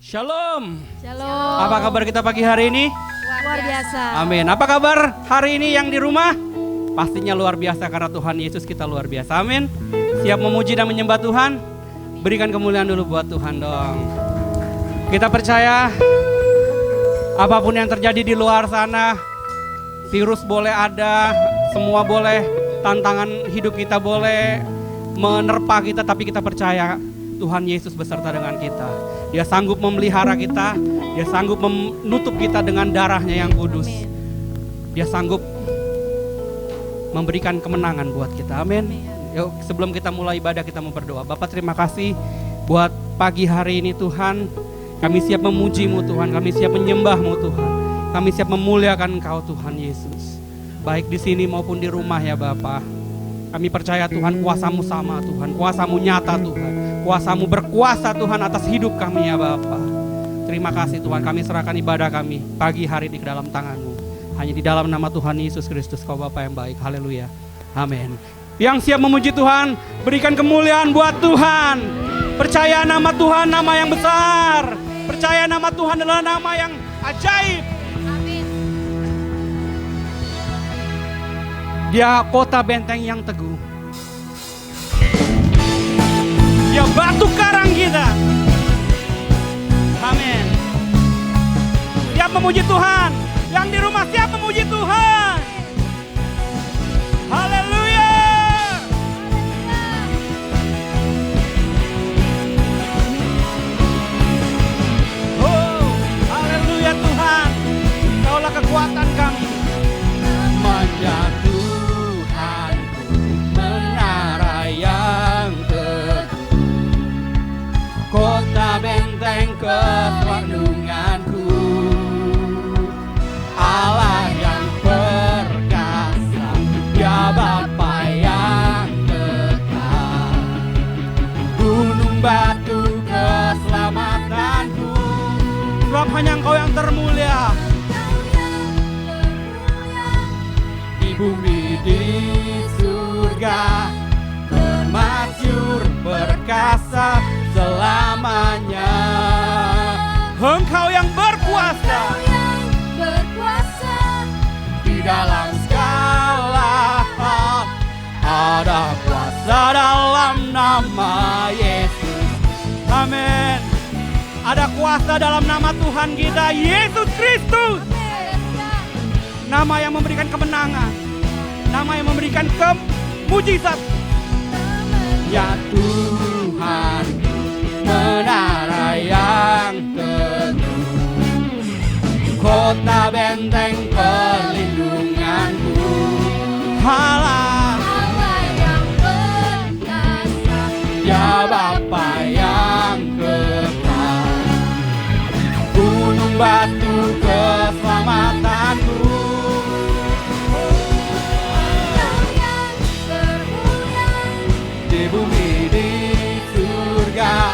Shalom. Shalom. Apa kabar kita pagi hari ini? Luar biasa. Amin. Apa kabar hari ini yang di rumah? Pastinya luar biasa karena Tuhan Yesus kita luar biasa. Amin. Siap memuji dan menyembah Tuhan? Berikan kemuliaan dulu buat Tuhan dong. Kita percaya apapun yang terjadi di luar sana, virus boleh ada, semua boleh, tantangan hidup kita boleh menerpa kita, tapi kita percaya Tuhan Yesus beserta dengan kita. Dia sanggup memelihara kita, dia sanggup menutup kita dengan darahnya yang kudus. Dia sanggup memberikan kemenangan buat kita. Amin. Yuk, sebelum kita mulai ibadah kita mau berdoa. Bapak terima kasih buat pagi hari ini Tuhan. Kami siap memuji-Mu Tuhan, kami siap menyembah-Mu Tuhan. Kami siap memuliakan Engkau Tuhan Yesus. Baik di sini maupun di rumah ya Bapak. Kami percaya Tuhan kuasa-Mu sama Tuhan, kuasa-Mu nyata Tuhan. Kuasa-Mu berkuasa Tuhan atas hidup kami ya Bapa. Terima kasih Tuhan, kami serahkan ibadah kami pagi hari di dalam tangan-Mu. Hanya di dalam nama Tuhan Yesus Kristus Kau Bapa yang baik, haleluya, amin. Yang siap memuji Tuhan, berikan kemuliaan buat Tuhan. Percaya nama Tuhan nama yang besar. Percaya nama Tuhan adalah nama yang ajaib. Amin. Dia kota benteng yang teguh. Dia batu karang kita. Amin. Siap memuji Tuhan. Yang di rumah siap memuji Tuhan. Haleluya. Oh, haleluya Tuhan. Kaulah kekuatan kami. Tuhanku, menara yang teguh, kota benteng perlindunganku, Allah yang perkasa, Dia Bapa yang kekal, gunung batu keselamatanku, sebab hanya Engkau yang termulia. Di bumi di surga termasyur perkasa selamanya. Engkau yang berkuasa di dalam segala hal. Ada kuasa dalam nama Yesus. Amin. Ada kuasa dalam nama Tuhan kita Yesus Kristus. Nama yang memberikan kemenangan, nama yang memberikan mujizat. Ya Tuhan, menara yang teguh, kota benteng perlindunganku, Allah yang perkasa, Ya Bapa yang kekal, gunung batu keselamatanku. Di bumi di surga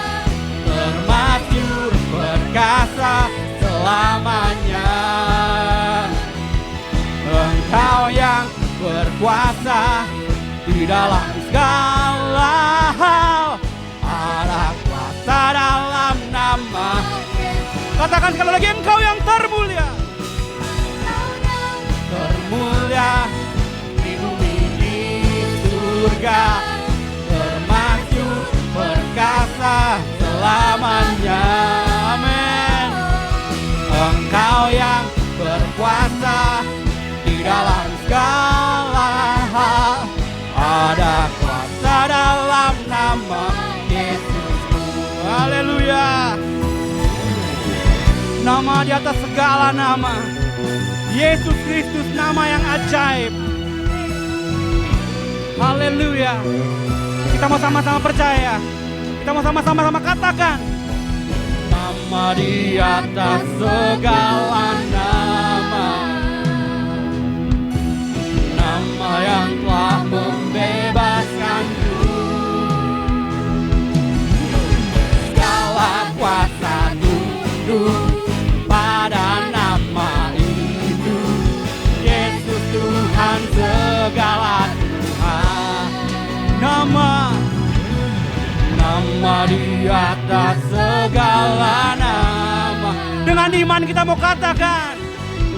termasyur perkasa selamanya. Engkau yang berkuasa di dalam segala hal. Ada kuasa dalam nama. Katakan sekali lagi, Engkau yang termulia. Termulia di bumi di surga termasyur perkasa selamanya. Amin. Engkau yang berkuasa di dalam segala hal. Ada kuasa dalam nama Yesus. Haleluya. Nama di atas segala nama. Yesus Kristus, nama yang ajaib. Haleluya. Kita mau sama-sama percaya. Kita mau sama-sama katakan. Nama di atas segala nama. Nama yang telah membebaskanku. Segala kuasa tunduk pada nama itu. Yesus Tuhan segala Tuhan. Nama di atas segala nama. kita mau katakan.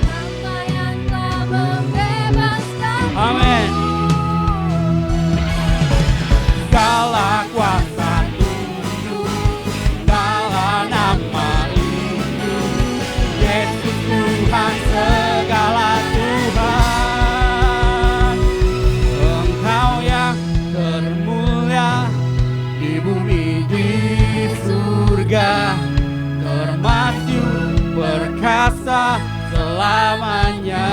Apa yang telah membebaskan. Amin. Segala kuasa tunduk, segala nama itu, Yesus Tuhan, segala Tuhan. Engkau yang termulia di bumi di surga, termasyur perkasa selamanya.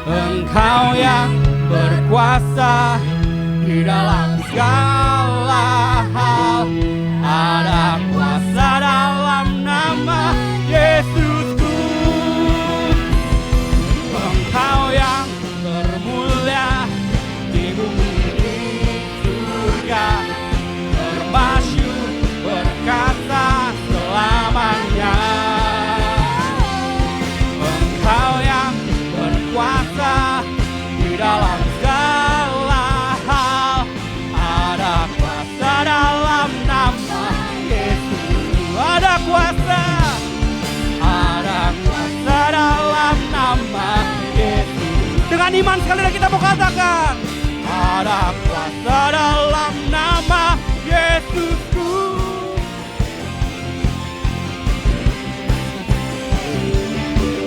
Engkau yang berkuasa di dalam segala hal, ada kuasa dalam nama Yesusku. Engkau yang termulia di bumi di surga, termasyur berkata selamanya. Engkau yang berkuasa di dalam segala hal, ada kuasa dalam nama Yesus. Ada kuasa dalam nama Yesus. Dengan iman sekali lagi kita mau katakan, ada kuasa dalam nama Yesusku.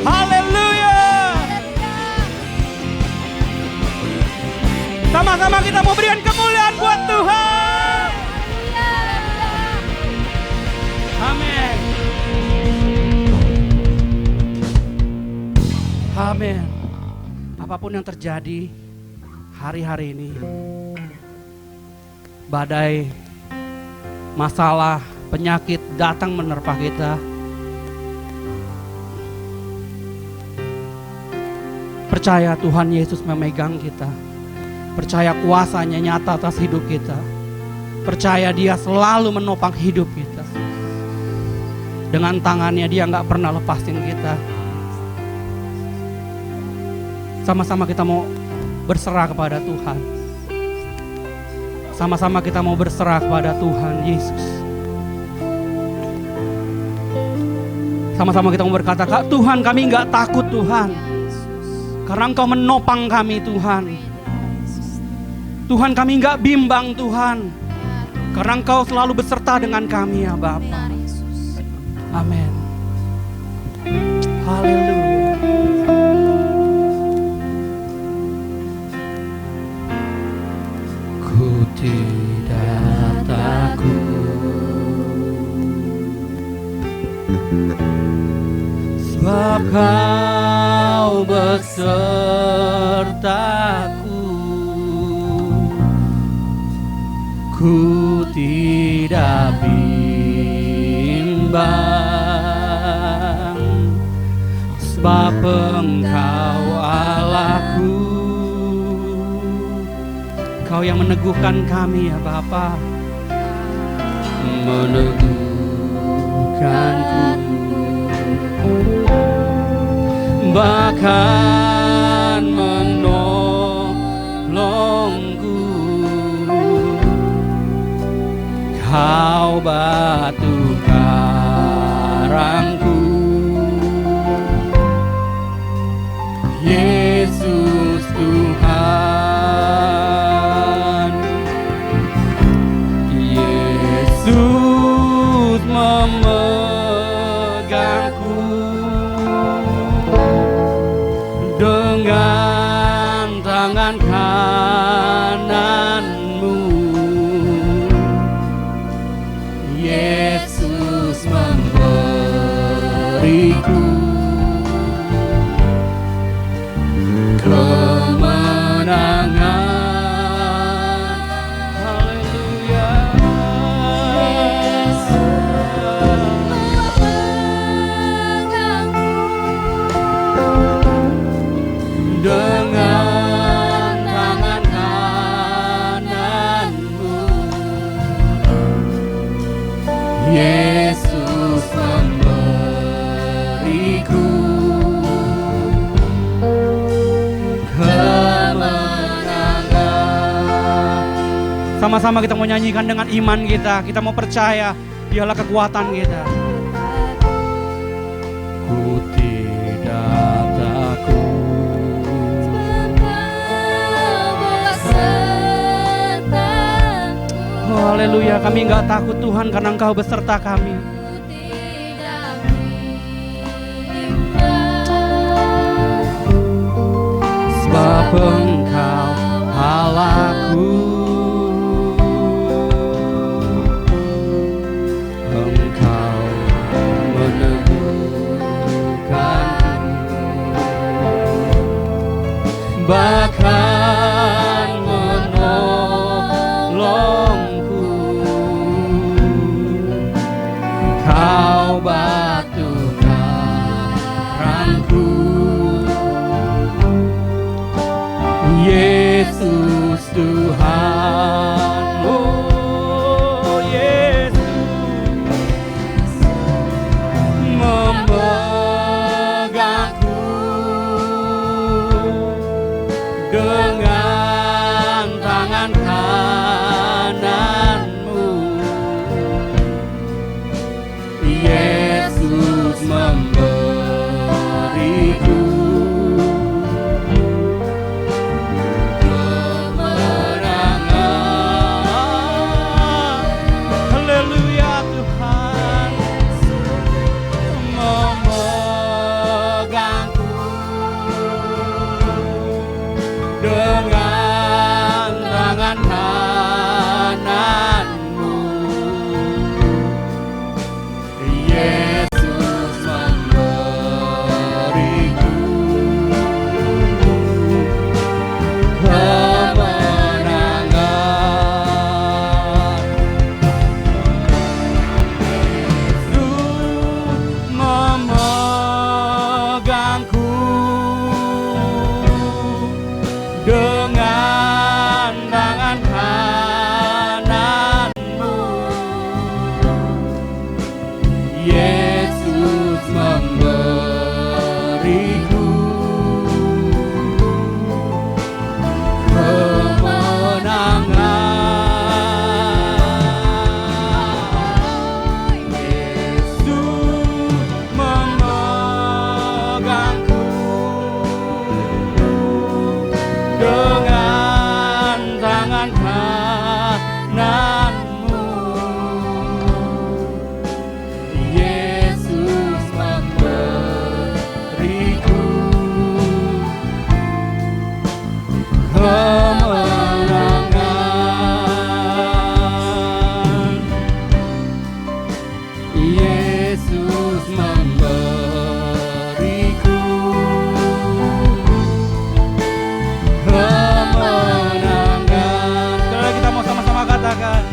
Haleluya. Sama-sama kita mau berikan kemuliaan buat Tuhan. Amin. Amin. Apapun yang terjadi hari-hari ini, badai, masalah, penyakit datang menerpa kita, percaya Tuhan Yesus memegang kita. Percaya kuasanya nyata atas hidup kita. Percaya Dia selalu menopang hidup kita. Dengan tangannya Dia gak pernah lepasin kita. Sama-sama kita mau berserah kepada Tuhan. Sama-sama kita mau berserah kepada Tuhan Yesus. Sama-sama kita mau berkata, Tuhan, kami gak takut Tuhan, karena Engkau menopang kami Tuhan. Tuhan, kami gak bimbang Tuhan, karena Engkau selalu beserta dengan kami ya Bapa. Amin. Haleluya. Ku tidak takut, sebab Kau besertaku. Ku tidak bimbang, sebab Engkau Allahku. Kau yang meneguhkan kami ya Bapa, meneguhkanku, bahkan menolongku. Kau batu karangku, Yesus Tuhan. Yesus memegangku dengan tangan kananmu. Yesus memberiku kemenangan. Haleluya. Dengan tangan kananmu, Yesus memberiku kemenangan. Sama-sama kita mau nyanyikan dengan iman kita. Kita mau percaya Dialah kekuatan kita. Haleluya, kami nggak takut Tuhan karena Engkau beserta kami. tidak bimbang. Sebab Engkau Allahku, Engkau meneguhkanku, bahkan menolongku. Kau batu karangku, Yesus Tuhan, oh Yesus, memegangku dengan tangan kananmu. Yesus memberiku kemenangan. Haleluya Tuhan, memegangku dengan tangan kananmu. Yesus memberiku kemenangan. Yesus memegangku dengan tangan kananmu. Yesus memberiku kemenangan. Yesus memegangku dengan tangan kananmu. Yesus memberiku kemenangan. Yesus memberiku kemenangan. Sekarang kita mau sama-sama katakan,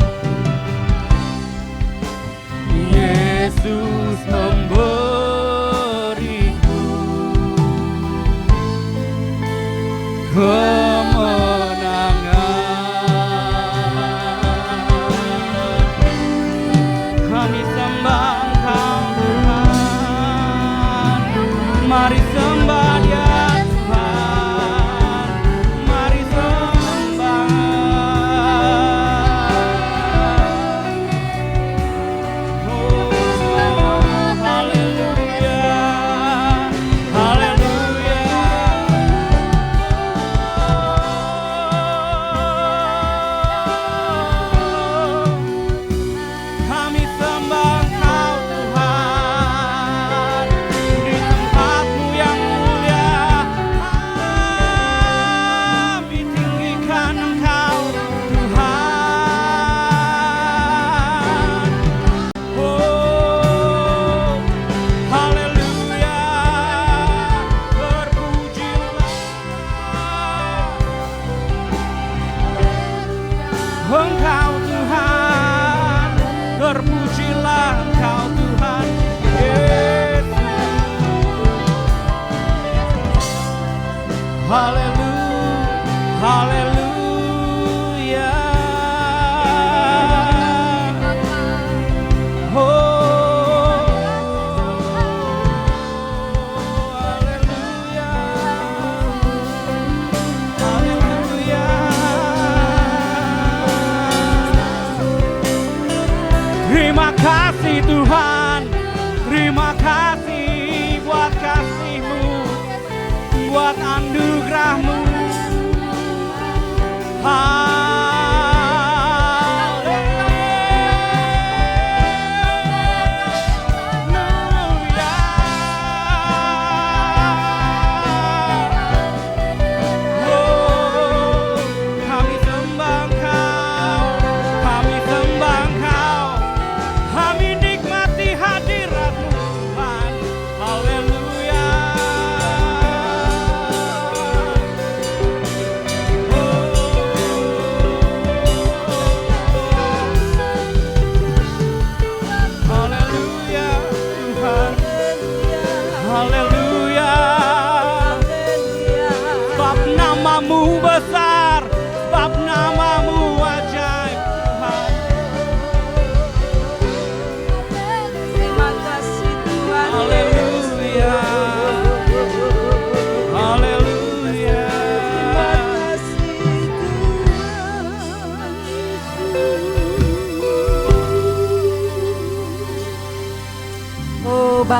Yesus memberiku kemenangan. Kami sembah Engkau Tuhan, mari sembah Dia Tuhan, mari sembah. Oh, haleluya, haleluya. Kami sembah Engkau Tuhan di tempat-Mu yang mulia. Kami tinggikan Engkau Tuhan. Oh, haleluya, terpujilah Engkau Tuhan, terpujilah Engkau Tuhan. Yesus, haleluya, haleluya. Oh, haleluya, haleluya. Terima kasih Tuhan, terima kasih buat kasih-Mu, buat anugerah-Mu. Haleluya.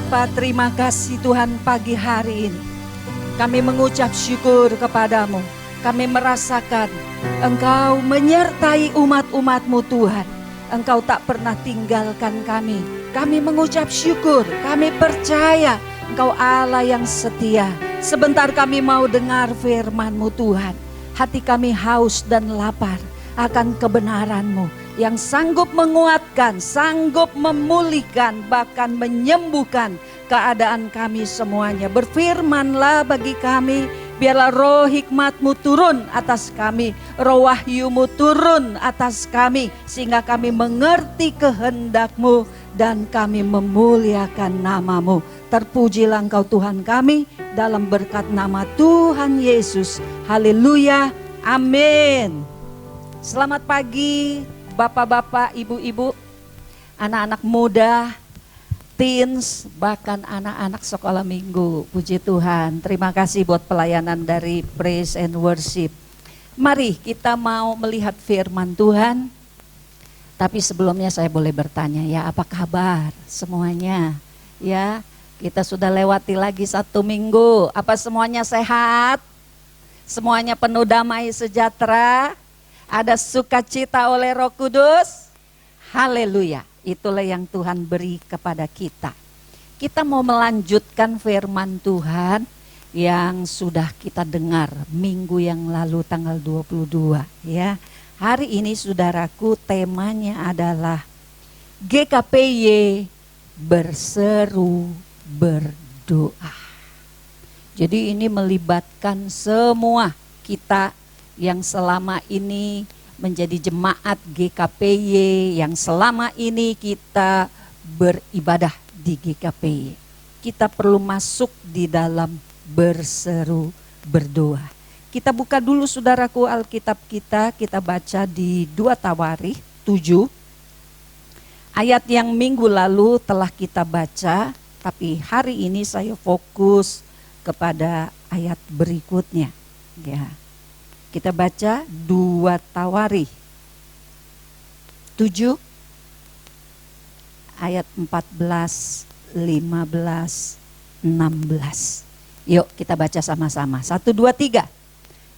Bapa, terima kasih Tuhan pagi hari ini. Kami mengucap syukur kepadamu. Kami merasakan Engkau menyertai umat-umat-Mu Tuhan. Engkau tak pernah tinggalkan kami. Kami mengucap syukur, kami percaya Engkau Allah yang setia. Sebentar kami mau dengar firman-Mu Tuhan. Hati kami haus dan lapar akan kebenaran-Mu yang sanggup menguatkan, sanggup memulihkan, bahkan menyembuhkan keadaan kami semuanya. Berfirmanlah bagi kami, biarlah roh hikmat-Mu turun atas kami, roh wahyu-Mu turun atas kami, sehingga kami mengerti kehendak-Mu dan kami memuliakan nama-Mu. Terpujilah Engkau Tuhan kami, dalam berkat nama Tuhan Yesus. Haleluya, amin. Selamat pagi Bapak-bapak, ibu-ibu, anak-anak muda, teens, bahkan anak-anak sekolah minggu. Puji Tuhan, terima kasih buat pelayanan dari Praise and Worship. Mari kita mau melihat firman Tuhan. Tapi sebelumnya saya boleh bertanya, ya apa kabar semuanya? Ya, kita sudah lewati lagi 1 minggu. Apa semuanya sehat? Semuanya penuh damai sejahtera? Ada sukacita oleh Roh Kudus? Haleluya. Itulah yang Tuhan beri kepada kita. Kita mau melanjutkan firman Tuhan yang sudah kita dengar minggu yang lalu tanggal 22 ya. Hari ini saudaraku temanya adalah GKPY berseru berdoa. Jadi ini melibatkan semua kita yang selama ini menjadi jemaat GKPY, yang selama ini kita beribadah di GKPY. Kita perlu masuk di dalam berseru berdoa. Kita buka dulu saudaraku Alkitab kita baca di 2 Tawarikh 7. Ayat yang minggu lalu telah kita baca, tapi hari ini saya fokus kepada ayat berikutnya. Ya. Kita baca 2 Tawarikh 7 ayat 14, 15, 16. Yuk kita baca sama-sama. 1, 2, 3.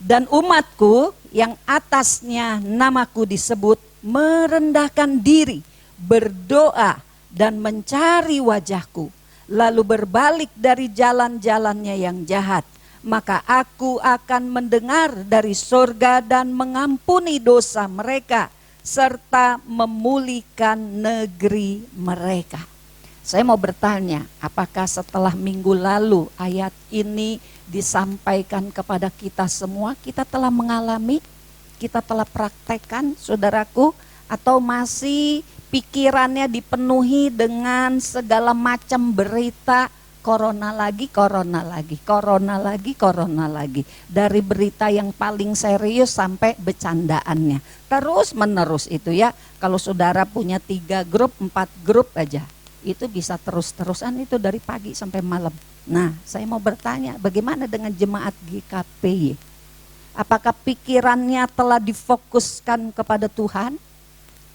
Dan umatku yang atasnya namaku disebut merendahkan diri, berdoa dan mencari wajahku, lalu berbalik dari jalan-jalannya yang jahat, maka aku akan mendengar dari sorga dan mengampuni dosa mereka, serta memulihkan negeri mereka. Saya mau bertanya, apakah setelah minggu lalu ayat ini disampaikan kepada kita semua, kita telah mengalami, kita telah praktekkan saudaraku, atau masih pikirannya dipenuhi dengan segala macam berita, corona lagi, corona lagi, corona lagi, corona lagi. Dari berita yang paling serius sampai bercandaannya. Terus menerus itu ya. Kalau saudara punya 3 grup, 4 grup aja. Itu bisa terus-terusan itu dari pagi sampai malam. Nah, saya mau bertanya, bagaimana dengan jemaat GKPY? Apakah pikirannya telah difokuskan kepada Tuhan?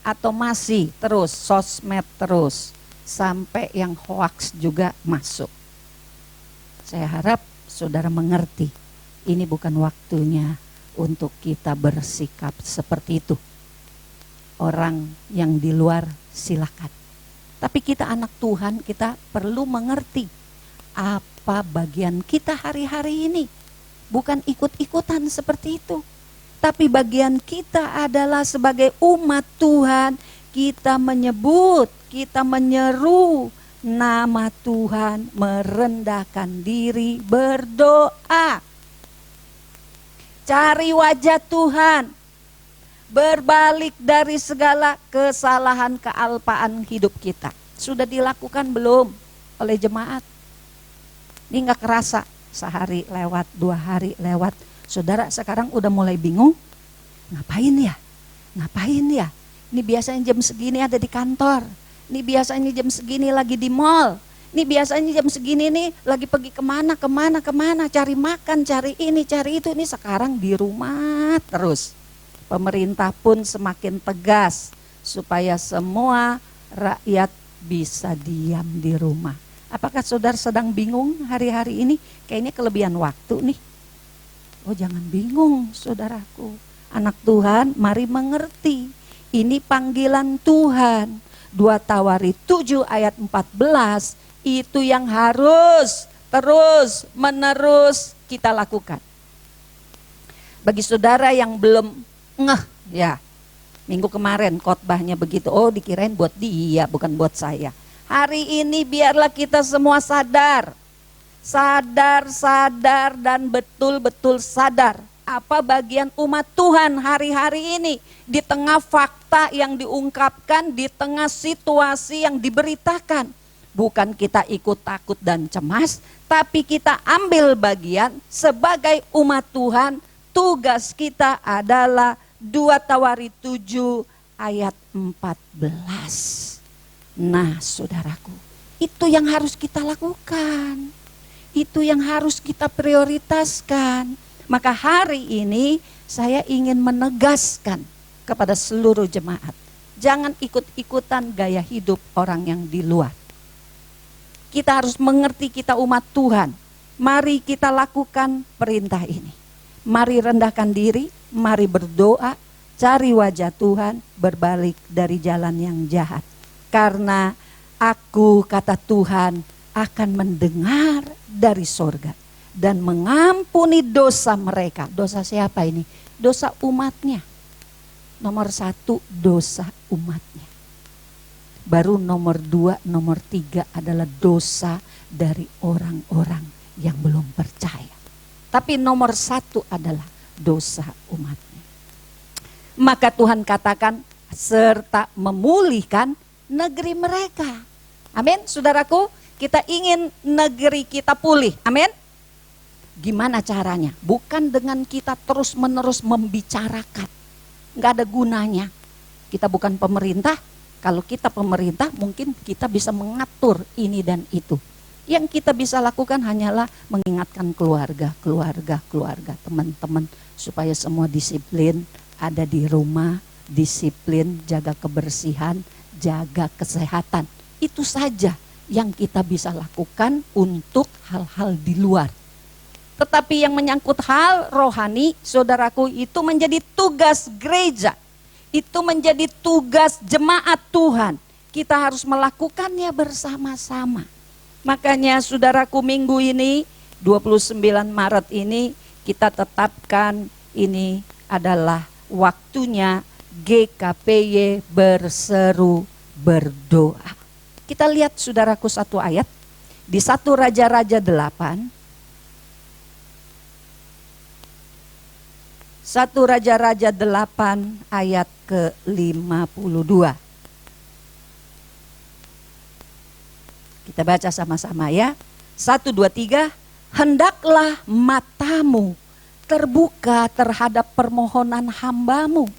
Atau masih terus sosmed terus? Sampai yang hoax juga masuk. Saya harap saudara mengerti, ini bukan waktunya untuk kita bersikap seperti itu. Orang yang di luar silakan. Tapi kita anak Tuhan, kita perlu mengerti apa bagian kita hari-hari ini. Bukan ikut-ikutan seperti itu. Tapi bagian kita adalah sebagai umat Tuhan, kita menyebut, kita menyeru nama Tuhan, merendahkan diri, berdoa. Cari wajah Tuhan, berbalik dari segala kesalahan kealpaan hidup kita. Sudah dilakukan belum oleh jemaat? Ini gak kerasa, sehari lewat, 2 hari lewat. Saudara sekarang udah mulai bingung, ngapain ya? Ngapain ya? Ini biasanya jam segini ada di kantor. Ini biasanya jam segini lagi di mall. Ini biasanya jam segini nih lagi pergi kemana, cari makan, cari ini, cari itu. Ini sekarang di rumah terus. Pemerintah pun semakin tegas supaya semua rakyat bisa diam di rumah. Apakah saudara sedang bingung hari-hari ini? Kayaknya kelebihan waktu nih. Oh, jangan bingung saudaraku. Anak Tuhan, mari mengerti. Ini panggilan Tuhan. 2 Tawari 7 ayat 14, itu yang harus terus menerus kita lakukan. Bagi saudara yang belum ngeh, ya, minggu kemarin khotbahnya begitu. Oh, dikirain buat dia, bukan buat saya. Hari ini biarlah kita semua sadar, dan betul-betul sadar apa bagian umat Tuhan hari-hari ini di tengah fakta yang diungkapkan, di tengah situasi yang diberitakan. Bukan kita ikut takut dan cemas, tapi kita ambil bagian sebagai umat Tuhan. Tugas kita adalah 2 Tawari 7 ayat 14. Nah, saudaraku, itu yang harus kita lakukan. Itu yang harus kita prioritaskan. Maka hari ini saya ingin menegaskan kepada seluruh jemaat. Jangan ikut-ikutan gaya hidup orang yang di luar. Kita harus mengerti kita umat Tuhan. Mari kita lakukan perintah ini. Mari rendahkan diri, mari berdoa, cari wajah Tuhan, berbalik dari jalan yang jahat. Karena aku, kata Tuhan, akan mendengar dari sorga dan mengampuni dosa mereka. Dosa siapa ini? Dosa umatnya. Nomor 1, dosa umatnya. Baru nomor 2, nomor 3 adalah dosa dari orang-orang yang belum percaya. Tapi nomor 1 adalah dosa umatnya. Maka Tuhan katakan, serta memulihkan negeri mereka. Amin, saudaraku, kita ingin negeri kita pulih. Amin. Gimana caranya? Bukan dengan kita terus-menerus membicarakan. Nggak ada gunanya. Kita bukan pemerintah. Kalau kita pemerintah, mungkin kita bisa mengatur ini dan itu. Yang kita bisa lakukan hanyalah mengingatkan keluarga, teman-teman, supaya semua disiplin ada di rumah, disiplin, jaga kebersihan, jaga kesehatan. Itu saja yang kita bisa lakukan untuk hal-hal di luar. Tetapi yang menyangkut hal rohani, saudaraku, itu menjadi tugas gereja. Itu menjadi tugas jemaat Tuhan. Kita harus melakukannya bersama-sama. Makanya saudaraku, minggu ini 29 Maret ini kita tetapkan ini adalah waktunya GKPY berseru berdoa. Kita lihat saudaraku satu ayat di 1 Raja-Raja 8. 1 Raja-Raja 8 ayat ke-52. Kita baca sama-sama ya. 1, 2, 3. Hendaklah matamu terbuka terhadap permohonan hambamu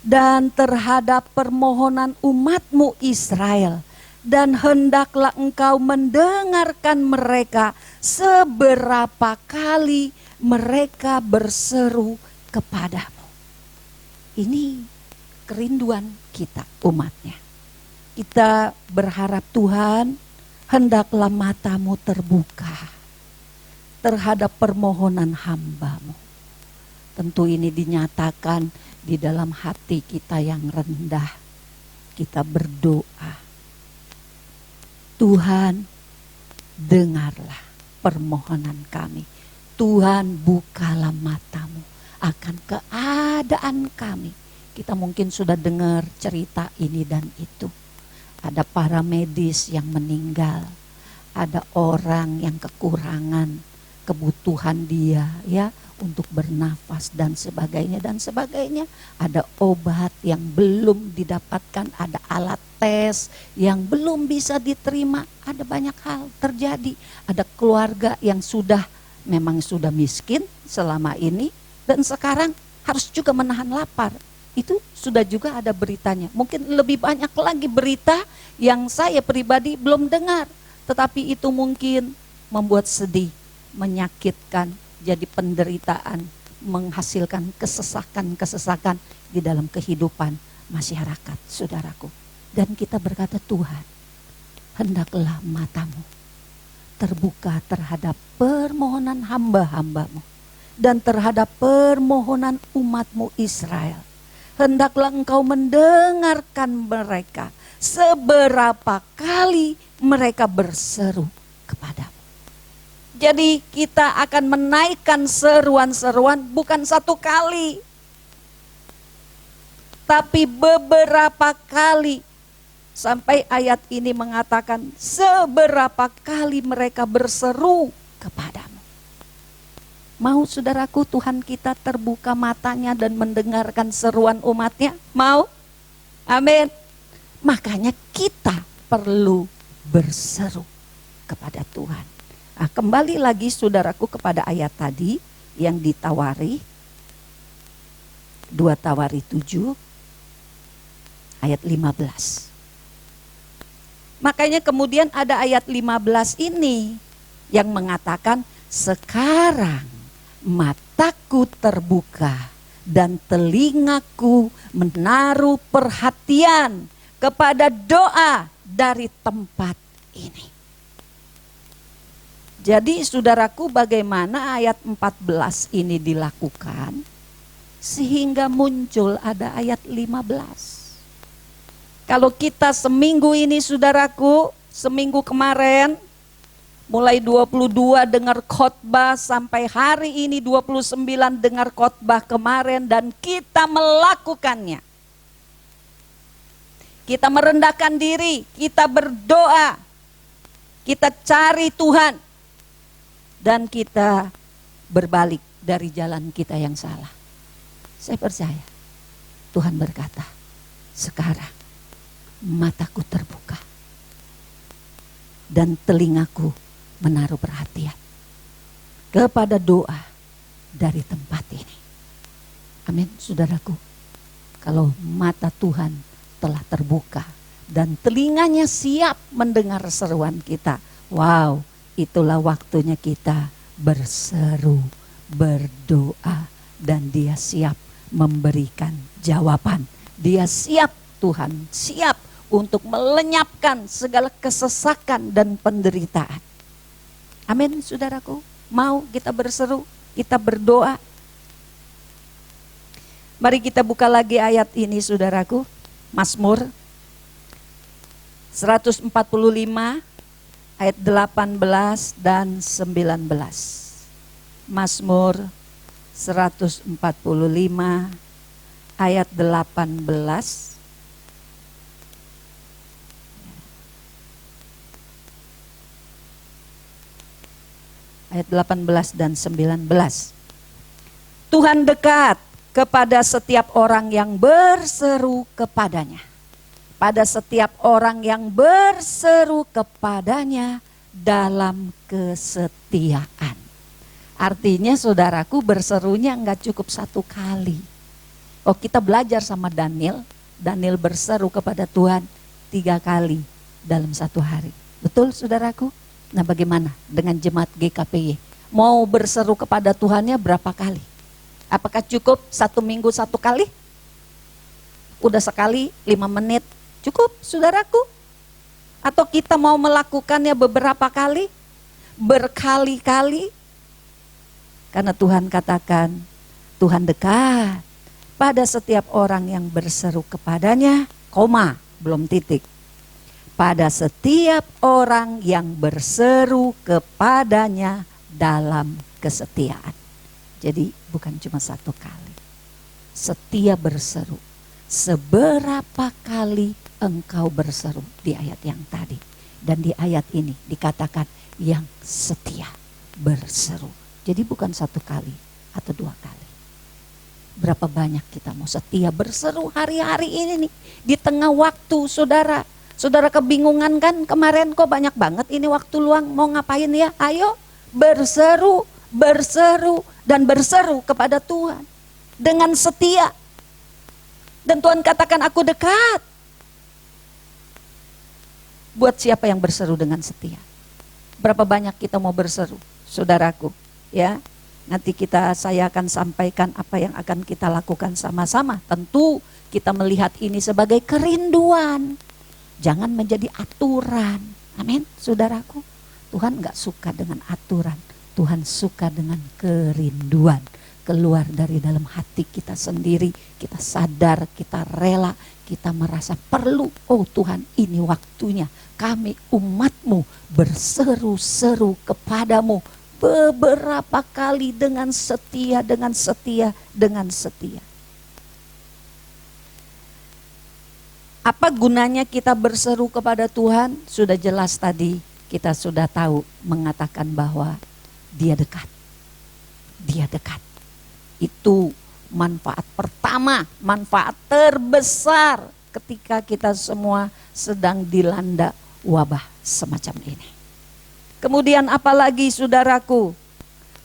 dan terhadap permohonan umatmu Israel. Dan hendaklah engkau mendengarkan mereka seberapa kali mereka berseru kepadamu. Ini kerinduan kita umatnya. Kita berharap Tuhan, hendaklah matamu terbuka terhadap permohonan hambamu. Tentu ini dinyatakan di dalam hati kita yang rendah. Kita berdoa, Tuhan, dengarlah permohonan kami. Tuhan, bukalah matamu akan keadaan kami. Kita mungkin sudah dengar cerita ini dan itu. Ada para medis yang meninggal, ada orang yang kekurangan kebutuhan dia ya untuk bernafas dan sebagainya dan sebagainya. Ada obat yang belum didapatkan, ada alat tes yang belum bisa diterima, ada banyak hal terjadi. Ada keluarga yang memang sudah miskin selama ini dan sekarang harus juga menahan lapar. Itu sudah juga ada beritanya. Mungkin lebih banyak lagi berita yang saya pribadi belum dengar. Tetapi itu mungkin membuat sedih, menyakitkan, jadi penderitaan, menghasilkan kesesakan di dalam kehidupan masyarakat, saudaraku. Dan kita berkata, Tuhan, hendaklah matamu terbuka terhadap permohonan hamba-hambamu dan terhadap permohonan umatmu Israel. Hendaklah engkau mendengarkan mereka seberapa kali mereka berseru kepadamu. Jadi kita akan menaikkan seruan-seruan bukan satu kali, tapi beberapa kali. Sampai ayat ini mengatakan seberapa kali mereka berseru kepadamu. Mau saudaraku Tuhan kita terbuka matanya dan mendengarkan seruan umatnya? Mau? Amin. Makanya kita perlu berseru kepada Tuhan. Nah, kembali lagi saudaraku kepada ayat tadi yang ditawari. 2 Tawari 7 ayat 15. Makanya kemudian ada ayat 15 ini yang mengatakan sekarang mataku terbuka dan telingaku menaruh perhatian kepada doa dari tempat ini. Jadi saudaraku bagaimana ayat 14 ini dilakukan sehingga muncul ada ayat 15. Kalau kita seminggu ini saudaraku, seminggu kemarin mulai 22 dengar khotbah sampai hari ini 29 dengar khotbah kemarin dan kita melakukannya. Kita merendahkan diri, kita berdoa, kita cari Tuhan dan kita berbalik dari jalan kita yang salah. Saya percaya Tuhan berkata, sekarang mataku terbuka dan telingaku menaruh perhatian kepada doa dari tempat ini. Amin saudaraku. Kalau mata Tuhan telah terbuka dan telinganya siap mendengar seruan kita, wow, itulah waktunya kita berseru, berdoa, dan Dia siap memberikan jawaban. Dia siap, Tuhan siap untuk melenyapkan segala kesesakan dan penderitaan. Amin saudaraku. Mau kita berseru, kita berdoa. Mari kita buka lagi ayat ini saudaraku. Mazmur 145 ayat 18 dan 19. Mazmur 145 ayat 18. Ayat 18 dan 19. Tuhan dekat kepada setiap orang yang berseru kepadanya. Pada setiap orang yang berseru kepadanya dalam kesetiaan. Artinya saudaraku berserunya enggak cukup satu kali. Oh kita belajar sama Daniel. Daniel berseru kepada Tuhan 3 kali dalam satu hari. Betul saudaraku? Nah bagaimana dengan jemaat GKPY? Mau berseru kepada Tuhannya berapa kali? Apakah cukup 1 minggu 1 kali? Udah sekali 5 menit cukup saudaraku? Atau kita mau melakukannya beberapa kali? Berkali-kali? Karena Tuhan katakan Tuhan dekat pada setiap orang yang berseru kepadanya, koma, belum titik. Pada setiap orang yang berseru kepadanya dalam kesetiaan. Jadi bukan cuma 1 kali. Setia berseru. Seberapa kali engkau berseru di ayat yang tadi. Dan di ayat ini dikatakan yang setia berseru. Jadi bukan 1 kali atau 2 kali. Berapa banyak kita mau setia berseru hari-hari ini nih. Di tengah waktu saudara. Saudara kebingungan kan kemarin kok banyak banget ini waktu luang mau ngapain ya? Ayo berseru, berseru dan berseru kepada Tuhan dengan setia. Dan Tuhan katakan aku dekat. Buat siapa yang berseru dengan setia? Berapa banyak kita mau berseru, saudaraku? Ya, nanti saya akan sampaikan apa yang akan kita lakukan sama-sama. Tentu kita melihat ini sebagai kerinduan. Jangan menjadi aturan. Amin, saudaraku. Tuhan gak suka dengan aturan, Tuhan suka dengan kerinduan. Keluar dari dalam hati kita sendiri, kita sadar, kita rela, kita merasa perlu. Oh Tuhan, ini waktunya kami umat-Mu berseru-seru kepadamu beberapa kali dengan setia, dengan setia, dengan setia. Apa gunanya kita berseru kepada Tuhan? Sudah jelas tadi, kita sudah tahu mengatakan bahwa Dia dekat. Dia dekat. Itu manfaat pertama, manfaat terbesar ketika kita semua sedang dilanda wabah semacam ini. Kemudian apalagi saudaraku,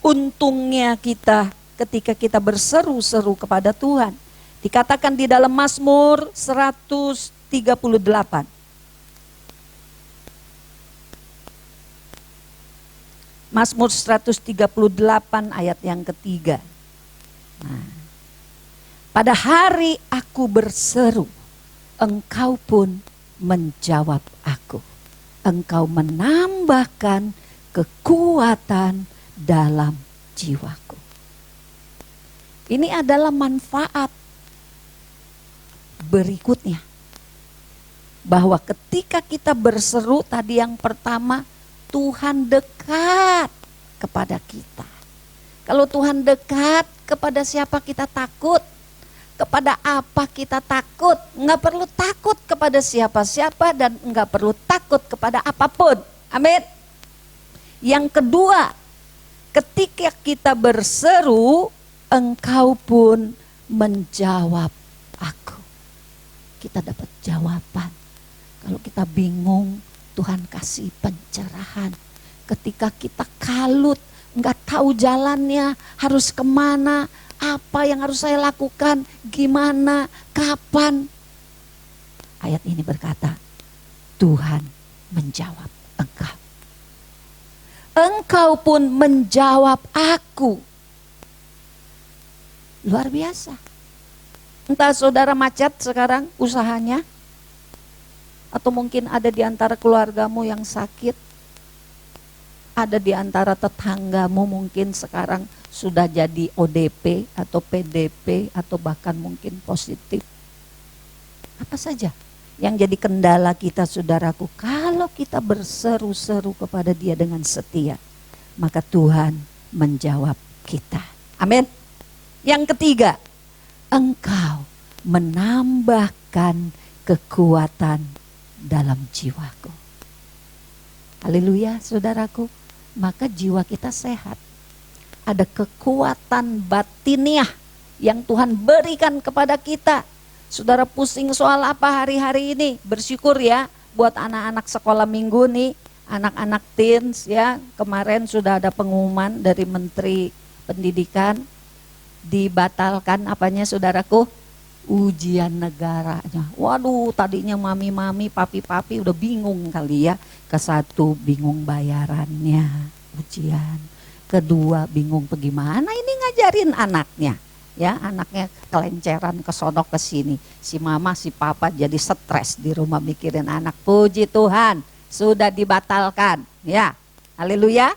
untungnya kita ketika kita berseru-seru kepada Tuhan. Dikatakan di dalam Mazmur 138. Mazmur 138 ayat yang ketiga. Nah, pada hari aku berseru, Engkau pun menjawab aku. Engkau menambahkan kekuatan dalam jiwaku. Ini adalah manfaat berikutnya. Bahwa ketika kita berseru tadi yang pertama, Tuhan dekat kepada kita. Kalau Tuhan dekat, kepada siapa kita takut? Kepada apa kita takut? Enggak perlu takut kepada siapa-siapa dan enggak perlu takut kepada apapun. Amin. Yang kedua, ketika kita berseru, Engkau pun menjawab aku. Kita dapat jawaban. Kalau kita bingung, Tuhan kasih pencerahan. Ketika kita kalut, enggak tahu jalannya, harus kemana, apa yang harus saya lakukan, gimana, kapan. Ayat ini berkata, Tuhan menjawab engkau. Engkau pun menjawab aku. Luar biasa. Entah saudara macet sekarang usahanya, atau mungkin ada di antara keluargamu yang sakit, ada di antara tetanggamu mungkin sekarang sudah jadi ODP atau PDP atau bahkan mungkin positif. Apa saja yang jadi kendala kita saudaraku, kalau kita berseru-seru kepada Dia dengan setia, maka Tuhan menjawab kita. Amin. Yang ketiga, Engkau menambahkan kekuatan dalam jiwaku. Haleluya saudaraku. Maka jiwa kita sehat. Ada kekuatan batiniah yang Tuhan berikan kepada kita. Saudara pusing soal apa hari-hari ini? Bersyukur ya buat anak-anak sekolah minggu nih, anak-anak teens ya. Kemarin sudah ada pengumuman dari Menteri Pendidikan, dibatalkan apanya saudaraku? Ujian negaranya. Waduh, tadinya mami-mami, papi-papi udah bingung kali ya. Kesatu bingung bayarannya ujian. Kedua bingung bagaimana ini ngajarin anaknya. Ya, anaknya kelenceran ke sono ke sini. Si mama, si papa jadi stres di rumah mikirin anak. Puji Tuhan, sudah dibatalkan. Ya, haleluya.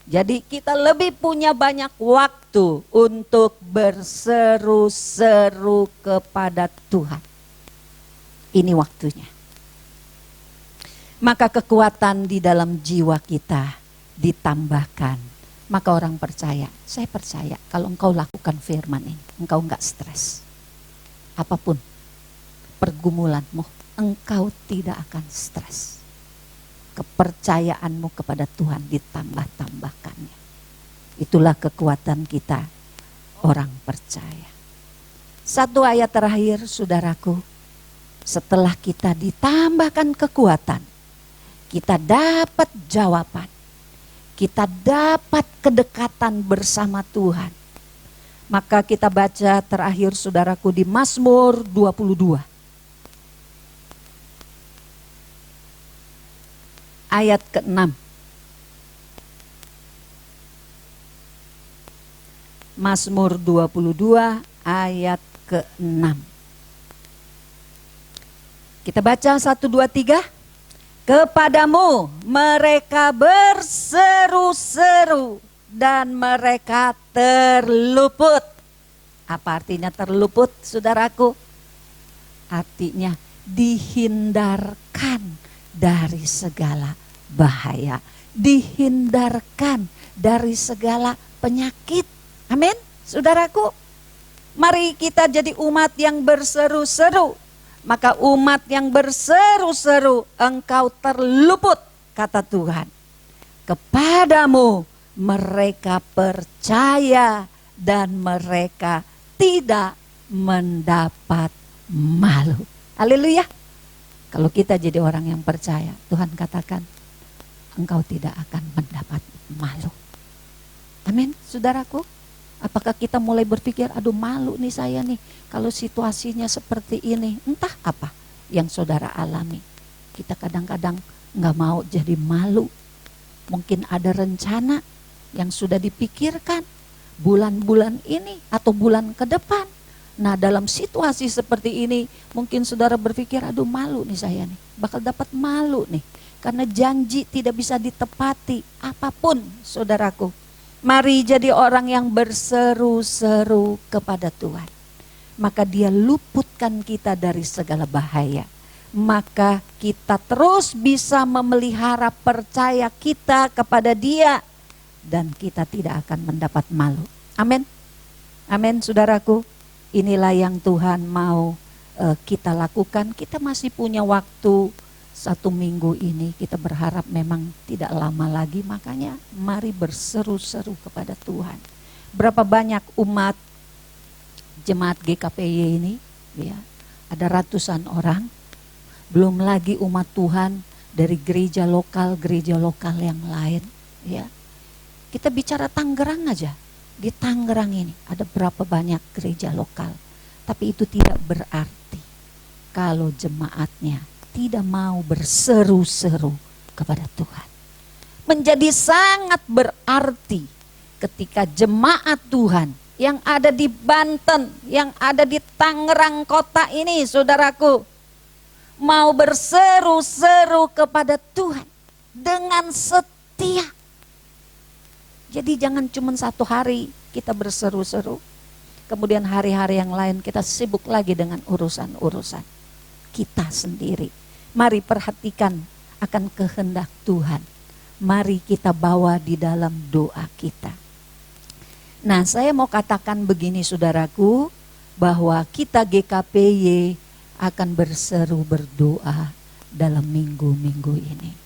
Jadi kita lebih punya banyak waktu untuk berseru-seru kepada Tuhan. Ini waktunya. Maka kekuatan di dalam jiwa kita ditambahkan. Maka orang percaya, saya percaya kalau engkau lakukan firman ini, engkau enggak stres. Apapun pergumulanmu, engkau tidak akan stres. Kepercayaanmu kepada Tuhan ditambah-tambahkannya. Itulah kekuatan kita orang percaya. Satu ayat terakhir saudaraku, setelah kita ditambahkan kekuatan, kita dapat jawaban, kita dapat kedekatan bersama Tuhan. Maka kita baca terakhir saudaraku di Mazmur 22. Ayat ke-6. Mazmur 22 ayat ke-6. Kita baca 1, 2, 3. Kepadamu mereka berseru-seru dan mereka terluput. Apa artinya terluput, saudaraku? Artinya dihindarkan dari segala bahaya, dihindarkan dari segala penyakit. Amin, saudaraku. Mari kita jadi umat yang berseru-seru. Maka umat yang berseru-seru, engkau terluput, kata Tuhan. Kepadamu mereka percaya dan mereka tidak mendapat malu. Haleluya. Kalau kita jadi orang yang percaya, Tuhan katakan, engkau tidak akan mendapat malu. Amin, saudaraku. Apakah kita mulai berpikir, aduh malu nih saya nih, kalau situasinya seperti ini, entah apa yang saudara alami. Kita kadang-kadang gak mau jadi malu. Mungkin ada rencana yang sudah dipikirkan bulan-bulan ini atau bulan ke depan. Nah, dalam situasi seperti ini, mungkin saudara berpikir, aduh malu nih saya nih, bakal dapat malu nih. Karena janji tidak bisa ditepati, apapun saudaraku. Mari jadi orang yang berseru-seru kepada Tuhan. Maka Dia luputkan kita dari segala bahaya. Maka kita terus bisa memelihara percaya kita kepada Dia. Dan kita tidak akan mendapat malu. Amin. Amin, saudaraku. Inilah yang Tuhan mau kita lakukan. Kita masih punya waktu 1 minggu ini, kita berharap memang tidak lama lagi, makanya mari berseru-seru kepada Tuhan. Berapa banyak umat jemaat GKPY ini, ya, ada ratusan orang, belum lagi umat Tuhan dari gereja lokal yang lain, ya. Kita bicara Tangerang aja, di Tangerang ini ada berapa banyak gereja lokal, tapi itu tidak berarti kalau jemaatnya tidak mau berseru-seru kepada Tuhan. Menjadi sangat berarti ketika jemaat Tuhan yang ada di Banten, yang ada di Tangerang kota ini, saudaraku, mau berseru-seru kepada Tuhan dengan setia. Jadi jangan cuma 1 hari kita berseru-seru, kemudian hari-hari yang lain kita sibuk lagi dengan urusan-urusan kita sendiri. Mari perhatikan akan kehendak Tuhan. Mari kita bawa di dalam doa kita. Nah, saya mau katakan begini saudaraku, bahwa kita GKPY akan berseru berdoa dalam minggu-minggu ini.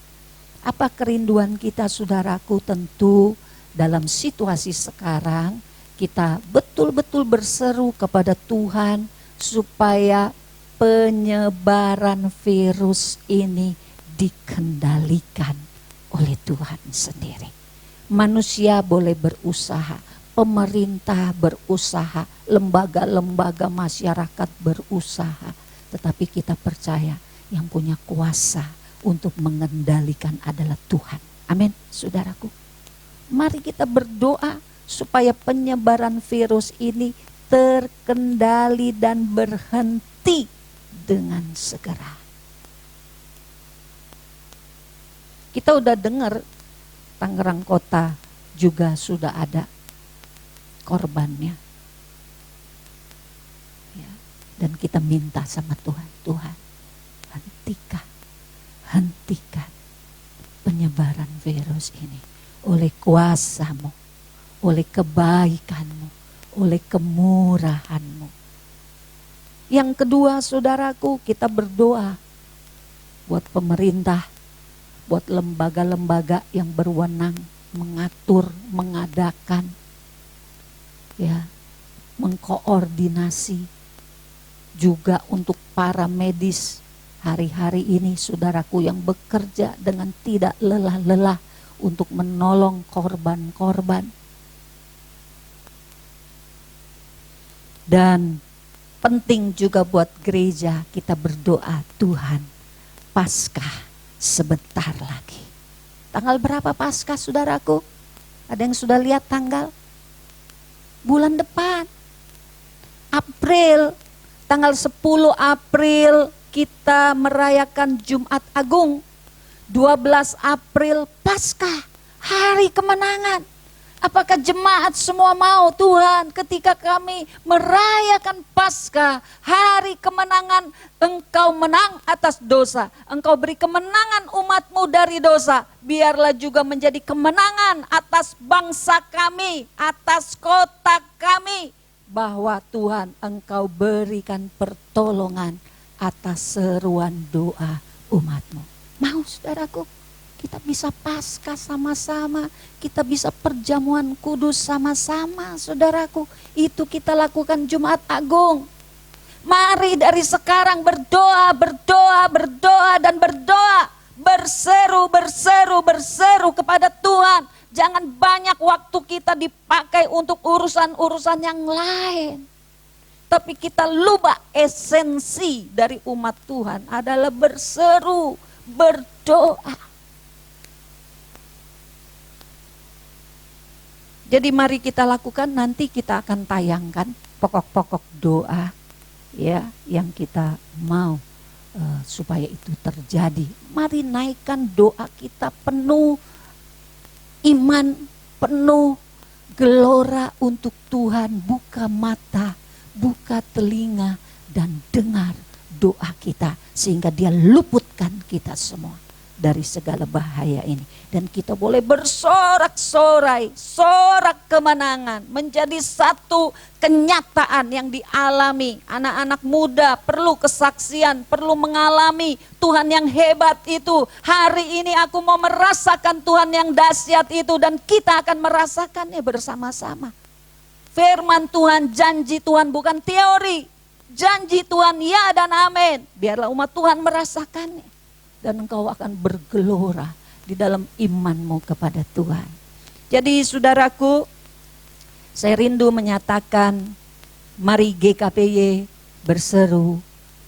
Apa kerinduan kita saudaraku? Tentu dalam situasi sekarang kita betul-betul berseru kepada Tuhan supaya penyebaran virus ini dikendalikan oleh Tuhan sendiri. Manusia boleh berusaha, pemerintah berusaha, lembaga-lembaga masyarakat berusaha, tetapi kita percaya yang punya kuasa untuk mengendalikan adalah Tuhan. Amin, saudaraku. Mari kita berdoa supaya penyebaran virus ini terkendali dan berhenti dengan segera. Kita udah dengar Tangerang kota juga sudah ada korbannya. Ya, dan kita minta sama Tuhan, Tuhan hentikan penyebaran virus ini oleh kuasa-Mu, oleh kebaikan-Mu, oleh kemurahan-Mu. Yang kedua saudaraku, kita berdoa buat pemerintah, buat lembaga-lembaga yang berwenang mengatur, mengadakan, ya, mengkoordinasi juga untuk para medis hari-hari ini saudaraku yang bekerja dengan tidak lelah-lelah untuk menolong korban-korban. Dan penting juga buat gereja kita berdoa, Tuhan, Paskah sebentar lagi. Tanggal berapa Paskah saudaraku? Ada yang sudah lihat tanggal? Bulan depan. April, tanggal 10 April kita merayakan Jumat Agung. 12 April Paskah, hari kemenangan. Apakah jemaat semua mau Tuhan ketika kami merayakan Paskah, hari kemenangan, Engkau menang atas dosa. Engkau beri kemenangan umat-Mu dari dosa. Biarlah juga menjadi kemenangan atas bangsa kami, atas kota kami. Bahwa Tuhan Engkau berikan pertolongan atas seruan doa umat-Mu. Mau saudaraku? Kita bisa Paskah sama-sama, kita bisa perjamuan kudus sama-sama, saudaraku. Itu kita lakukan Jumat Agung. Mari dari sekarang berdoa, berdoa, berdoa, dan berdoa. Berseru kepada Tuhan. Jangan banyak waktu kita dipakai untuk urusan-urusan yang lain. Tapi kita lupa esensi dari umat Tuhan adalah berseru, berdoa. Jadi mari kita lakukan, nanti kita akan tayangkan pokok-pokok doa ya yang kita mau supaya itu terjadi. Mari naikkan doa kita penuh iman, penuh gelora untuk Tuhan. Buka mata, buka telinga dan dengar doa kita sehingga Dia luputkan kita semua dari segala bahaya ini. Dan kita boleh bersorak-sorai, sorak kemenangan, menjadi satu kenyataan yang dialami. Anak-anak muda perlu kesaksian, perlu mengalami Tuhan yang hebat itu. Hari ini aku mau merasakan Tuhan yang dahsyat itu, dan kita akan merasakannya bersama-sama. Firman Tuhan, janji Tuhan bukan teori. Janji Tuhan ya dan amin. Biarlah umat Tuhan merasakannya. Dan engkau akan bergelora di dalam imanmu kepada Tuhan. Jadi saudaraku, saya rindu menyatakan, mari GKPY berseru,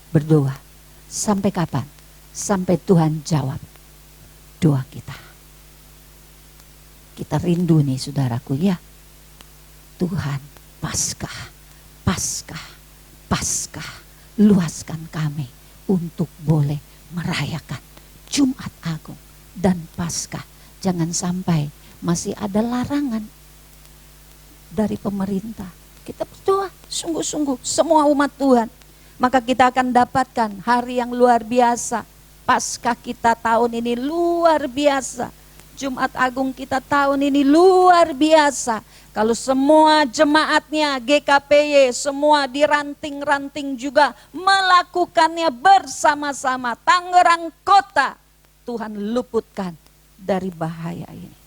berdoa. Sampai kapan? Sampai Tuhan jawab doa kita. Kita rindu nih saudaraku ya. Tuhan, Paskah, Paskah, Paskah, luaskan kami untuk boleh merayakan Jumat Agung dan Paskah. Jangan sampai masih ada larangan dari pemerintah. Kita berdoa sungguh-sungguh semua umat Tuhan. Maka kita akan dapatkan hari yang luar biasa. Paskah kita tahun ini luar biasa. Jumat Agung kita tahun ini luar biasa. Kalau semua jemaatnya GKPY semua diranting-ranting juga melakukannya bersama-sama. Tangerang Kota, Tuhan luputkan dari bahaya ini.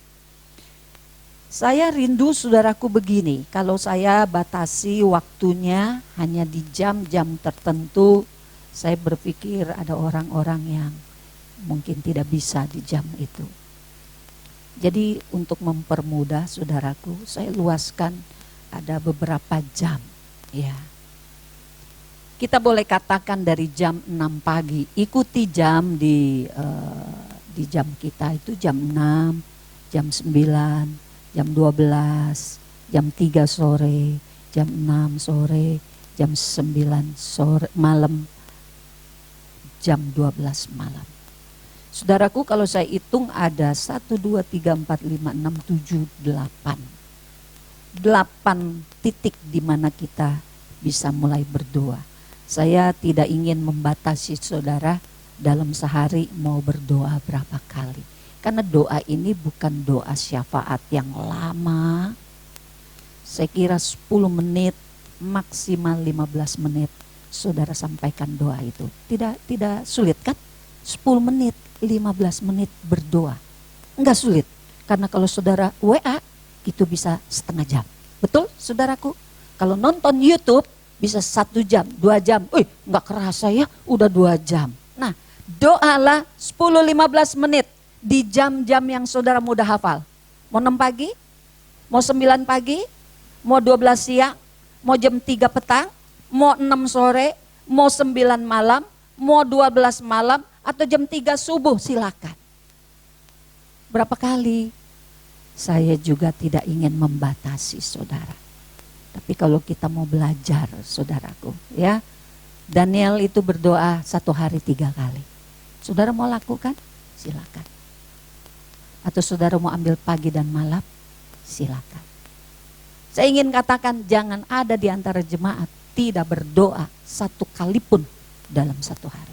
Saya rindu saudaraku begini, kalau saya batasi waktunya hanya di jam-jam tertentu, saya berpikir ada orang-orang yang mungkin tidak bisa di jam itu. Jadi untuk mempermudah saudaraku, saya luaskan ada beberapa jam ya. Kita boleh katakan dari jam 6 pagi, ikuti jam di jam kita itu jam 6, jam 9, jam 12, jam 3 sore, jam 6 sore, jam 9 sore malam, jam 12 malam. Saudaraku, kalau saya hitung ada 1, 2, 3, 4, 5, 6, 7, 8. 8 titik di mana kita bisa mulai berdoa. Saya tidak ingin membatasi saudara dalam sehari mau berdoa berapa kali. Karena doa ini bukan doa syafaat yang lama. Saya kira 10 menit, maksimal 15 menit saudara sampaikan doa itu. Tidak sulit kan? 10 menit. 15 menit berdoa. Enggak sulit. Karena kalau saudara WA itu bisa setengah jam. Betul saudaraku? Kalau nonton YouTube bisa 1 jam, 2 jam. Enggak kerasa ya udah 2 jam. Nah doalah 10-15 menit di jam-jam yang saudara mudah hafal. Mau 6 pagi, mau 9 pagi, mau 12 siang, mau jam 3 petang, mau 6 sore, mau 9 malam, mau 12 malam, atau jam 3 subuh silakan. Berapa kali? Saya juga tidak ingin membatasi saudara. Tapi kalau kita mau belajar saudaraku ya. Daniel itu berdoa 1 hari 3 kali. Saudara mau lakukan? silakan. Atau saudara mau ambil pagi dan malam, silakan. Saya ingin katakan jangan ada di antara jemaat tidak berdoa satu kali pun dalam satu hari.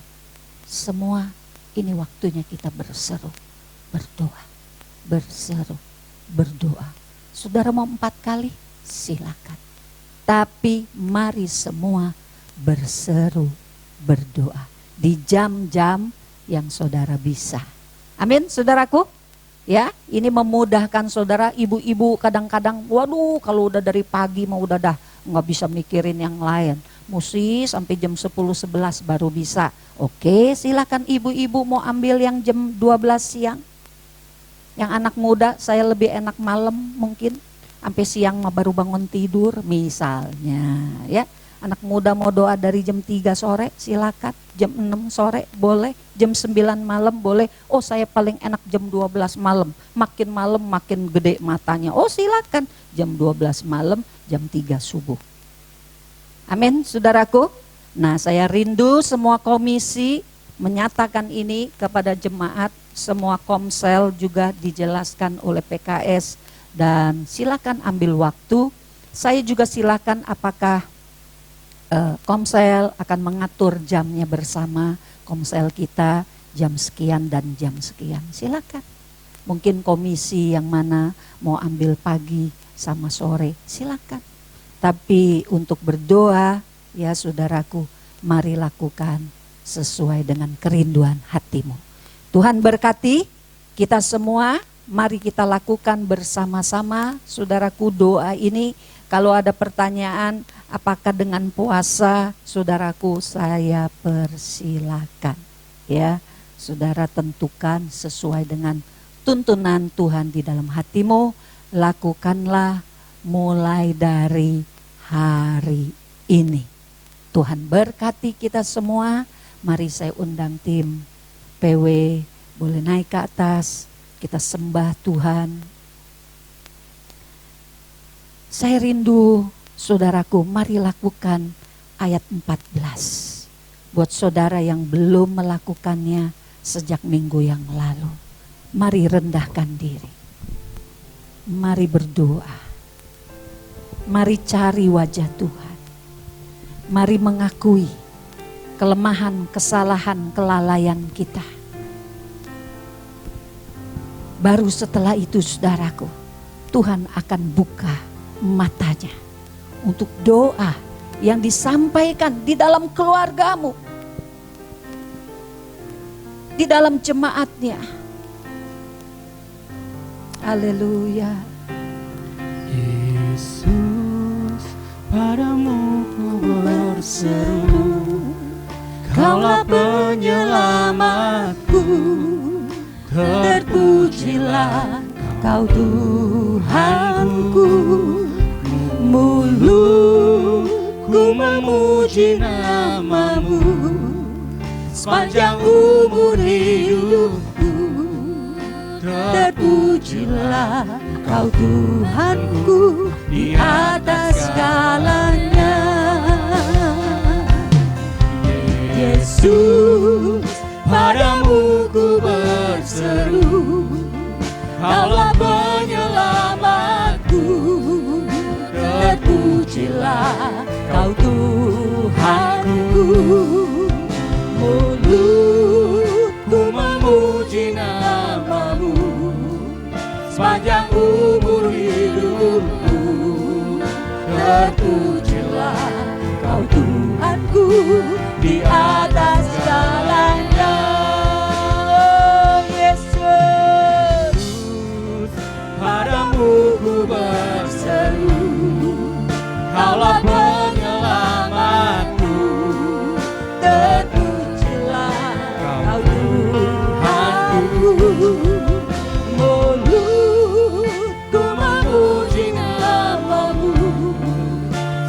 Semua ini waktunya kita berseru, berdoa, berseru, berdoa. Saudara mau 4 kali, silakan. Tapi mari semua berseru, berdoa di jam-jam yang saudara bisa. Amin, saudaraku. Ya, ini memudahkan saudara. Ibu-ibu kadang-kadang, waduh, kalau udah dari pagi mau udah dah nggak bisa mikirin yang lain. Mesti sampai jam 10-11 baru bisa. Oke, silakan ibu-ibu mau ambil yang jam 12 siang. Yang anak muda saya lebih enak malam mungkin. Sampai siang mah baru bangun tidur misalnya, ya. Anak muda mau doa dari jam 3 sore silakan, jam 6 sore boleh, jam 9 malam boleh. Oh saya paling enak jam 12 malam, makin gede matanya. Oh silakan jam 12 malam, jam 3 subuh. Amin saudaraku. Nah saya rindu semua komisi menyatakan ini kepada jemaat, semua komsel juga dijelaskan oleh PKS dan silakan ambil waktu. Saya juga silakan apakah komsel akan mengatur jamnya bersama komsel kita jam sekian dan jam sekian. Silakan. Mungkin komisi yang mana mau ambil pagi sama sore, silakan. Tapi untuk berdoa ya saudaraku, mari lakukan sesuai dengan kerinduan hatimu. Tuhan berkati kita semua, mari kita lakukan bersama-sama saudaraku doa ini. Kalau ada pertanyaan apakah dengan puasa, saudaraku saya persilakan. Ya, saudara tentukan sesuai dengan tuntunan Tuhan di dalam hatimu. Lakukanlah mulai dari hari ini. Tuhan berkati kita semua. Mari saya undang tim PW boleh naik ke atas. Kita sembah Tuhan. Saya rindu saudaraku, mari lakukan ayat 14. Buat saudara yang belum melakukannya sejak minggu yang lalu, mari rendahkan diri. Mari berdoa. Mari cari wajah Tuhan. Mari mengakui kelemahan, kesalahan, kelalaian kita. Baru setelah itu saudaraku, Tuhan akan buka matanya untuk doa yang disampaikan di dalam keluargamu, di dalam jemaatnya. Haleluya. Yesus, padamu ku berseru, Kaulah penyelamatku, terpujilah Kau Tuhanku. Mulutku memuji namamu sepanjang umur hidupku. Terpujilah Kau Tuhanku di atas segalanya. Yesus, padamu ku berseru, Kaulah penyelamatku. Terpujilah Kau Tuhanku. Mulutku memuji namamu sepanjang umur hidupku. Terpujilah Kau Tuhanku di atas segalanya. Yesus, padamu ku berseru, Kaulah penyelamatku. Terpujilah Kau Tuhanku. Mulutku memuji namamu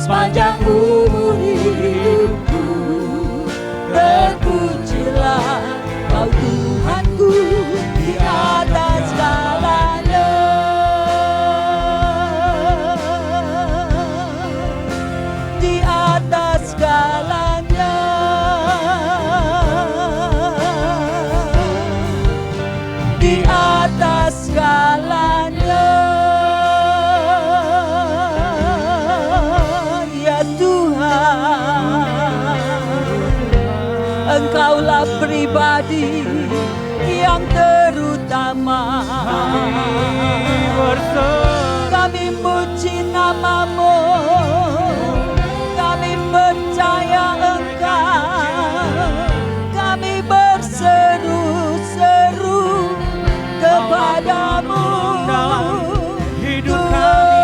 sepanjang umur hidupku. Terpujilah Kau Tuhanku di atas segalanya. Di atas segalanya. Engkaulah pribadi yang terutama. Kami puji nama-Mu, kami percaya Engkau, kami berseru-seru kepadamu. Hidup kami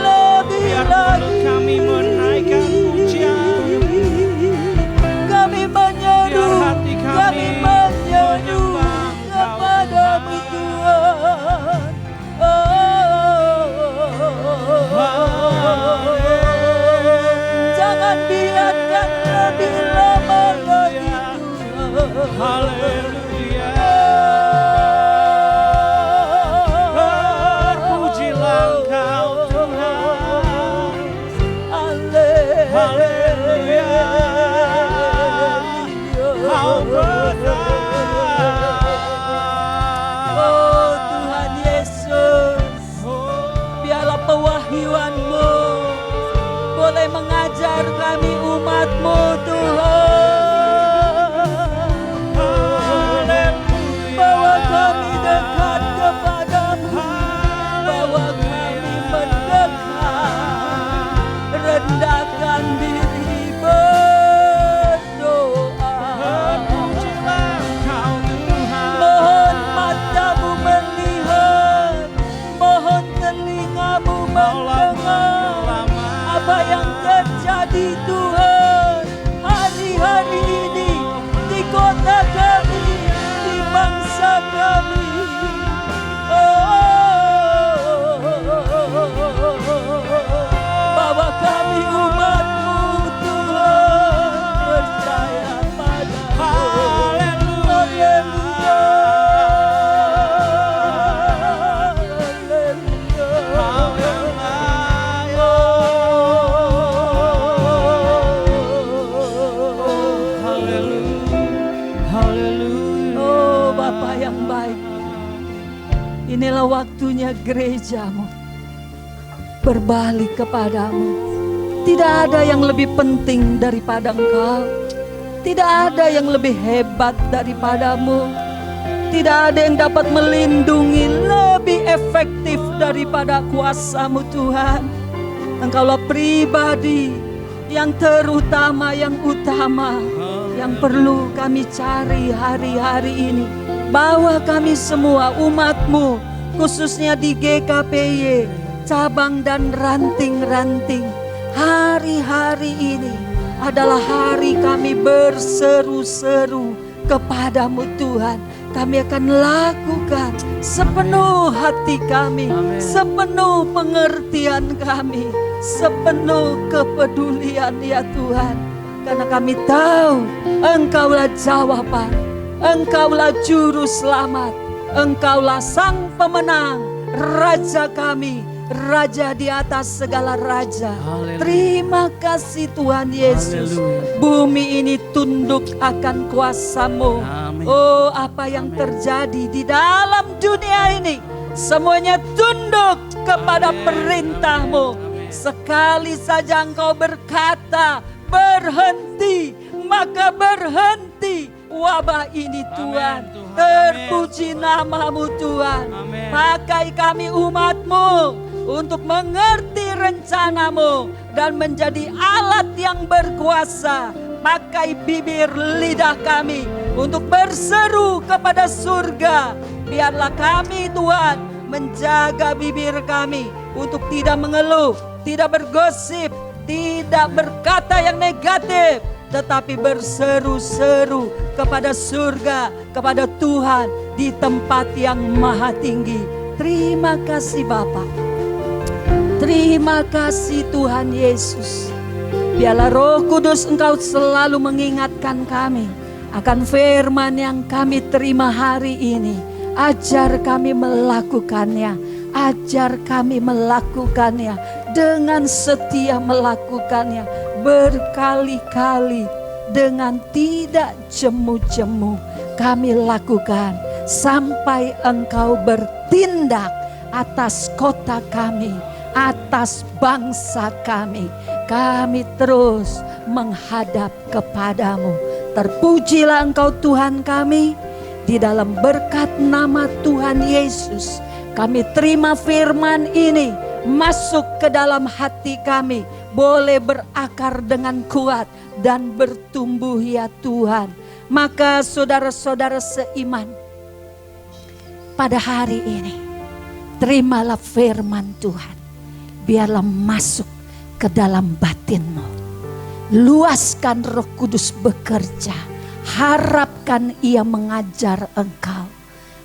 lebih lagi kami menaikkan pujian, kami menyeru, biar hati kami menyeru kepadamu Tuhan. Jangan biarkan lebih lama lagi Tuhan. Haleluya. Terpujilah Engkau Tuhan. Haleluya. Kau besar. Oh Tuhan Yesus, biarlah pewahyuan-Mu boleh mengajar kami umat-Mu Tuhan. Bawa kami dekat kepadamu, bawa kami mendekat, rendahkan diri berdoa. Mohon matamu melihat, mohon telingamu mendengar apa yang terjadi Tuhan hari-hari ini di kota kami, di bangsa kami. Bawa kami umat-Mu Tuhan, percaya padamu. Haleluya. Oh Bapa yang baik, inilah waktunya gereja-Mu berbalik kepadamu. Tidak ada yang lebih penting daripada Engkau, tidak ada yang lebih hebat daripadamu, tidak ada yang dapat melindungi lebih efektif daripada kuasa-Mu Tuhan. Engkaulah pribadi yang terutama, yang utama, yang perlu kami cari hari-hari ini. Bawa kami semua umat-Mu, khususnya di GKPY, cabang dan ranting-ranting. Hari-hari ini adalah hari kami berseru-seru kepadamu Tuhan. Kami akan lakukan sepenuh hati kami, sepenuh pengertian kami, sepenuh kepedulian ya Tuhan. Karena kami tahu Engkaulah jawaban, Engkaulah juru selamat, Engkaulah sang pemenang, Raja kami, Raja di atas segala raja. Haleluya. Terima kasih Tuhan Yesus. Haleluya. Bumi ini tunduk akan kuasa-Mu. Amin. Oh, apa yang terjadi di dalam dunia ini, semuanya tunduk kepada perintah-Mu. Sekali saja Engkau berkata berhenti, maka berhenti wabah ini Tuhan. Tuhan. Terpuji nama-Mu Tuhan. Amin. Pakai kami umat-Mu untuk mengerti rencana-Mu dan menjadi alat yang berkuasa. Pakai bibir lidah kami untuk berseru kepada surga. Biarlah kami Tuhan menjaga bibir kami untuk tidak mengeluh, tidak bergosip, tidak berkata yang negatif, tetapi berseru-seru kepada surga, kepada Tuhan di tempat yang maha tinggi. Terima kasih Bapa. Terima kasih Tuhan Yesus. Biarlah Roh Kudus Engkau selalu mengingatkan kami akan firman yang kami terima hari ini. Ajar kami melakukannya, ajar kami melakukannya dengan setia melakukannya berkali-kali dengan tidak jemu-jemu. Kami lakukan sampai Engkau bertindak atas kota kami, atas bangsa kami. Kami terus menghadap kepadamu. Terpujilah Engkau Tuhan kami. Di dalam berkat nama Tuhan Yesus, kami terima firman ini masuk ke dalam hati kami. Boleh berakar dengan kuat dan bertumbuh ya Tuhan. Maka saudara-saudara seiman, pada hari ini terimalah firman Tuhan. Biarlah masuk ke dalam batinmu. Luaskan Roh Kudus bekerja. Harapkan Ia mengajar engkau.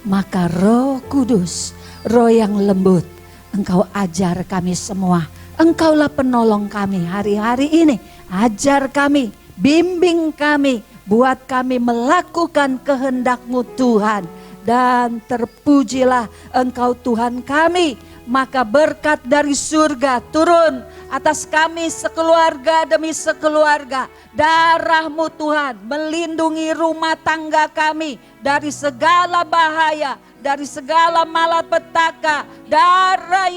Maka Roh Kudus, Roh yang lembut, Engkau ajar kami semua. Engkaulah penolong kami hari-hari ini. Ajar kami, bimbing kami, buat kami melakukan kehendak-Mu Tuhan. Dan terpujilah Engkau Tuhan kami. Maka berkat dari surga turun atas kami sekeluarga demi sekeluarga. Darah-Mu Tuhan melindungi rumah tangga kami dari segala bahaya, dari segala malapetaka. Darah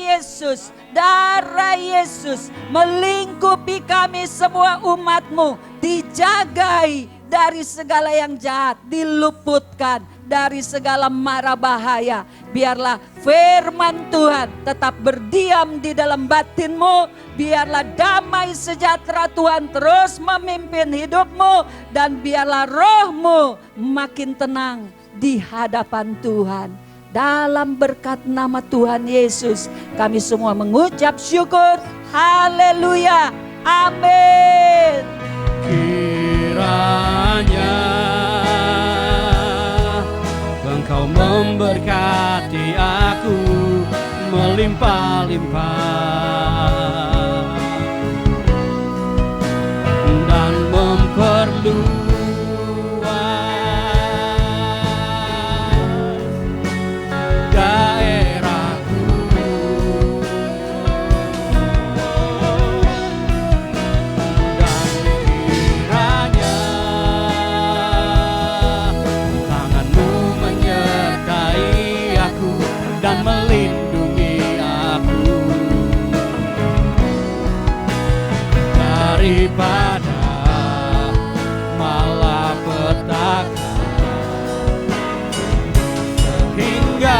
Yesus melingkupi kami semua umat-Mu. Dijagai dari segala yang jahat, diluputkan dari segala mara bahaya. Biarlah firman Tuhan tetap berdiam di dalam batin-Mu. Biarlah damai sejahtera Tuhan terus memimpin hidup-Mu. Dan biarlah roh-Mu makin tenang di hadapan Tuhan. Dalam berkat nama Tuhan Yesus, kami semua mengucap syukur. Haleluya. Amin. Kiranya Engkau memberkati aku melimpah-limpah dan memperluas daerahku. Dan kiranya tangan-Mu menyertai aku dan melindungi aku daripada malapetaka sehingga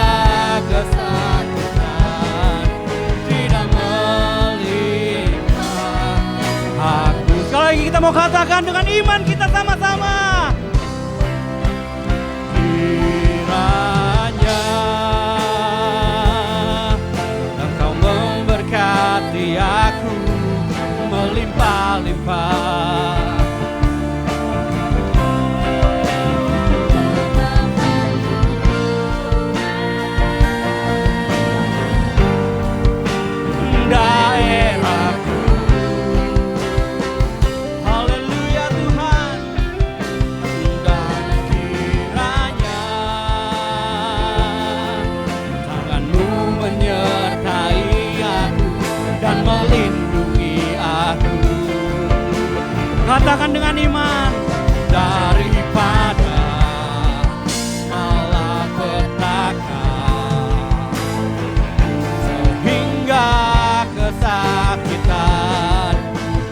kesakitan tidak melimpah aku. Sekali lagi kita mau katakan dengan iman kita sama-sama. Kiranya Engkau memberkati aku melimpah-limpah daerahku. Haleluya Tuhan. Dan kiranya tangan-Mu menyertai aku dan melindungi aku. Katakan dengan iman. Daripada malapetaka sehingga kesakitan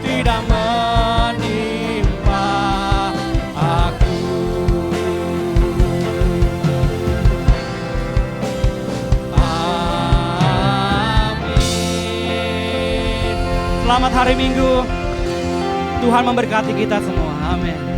tidak menimpa aku. Amin. Selamat hari Minggu. Tuhan memberkati kita semua. Amin.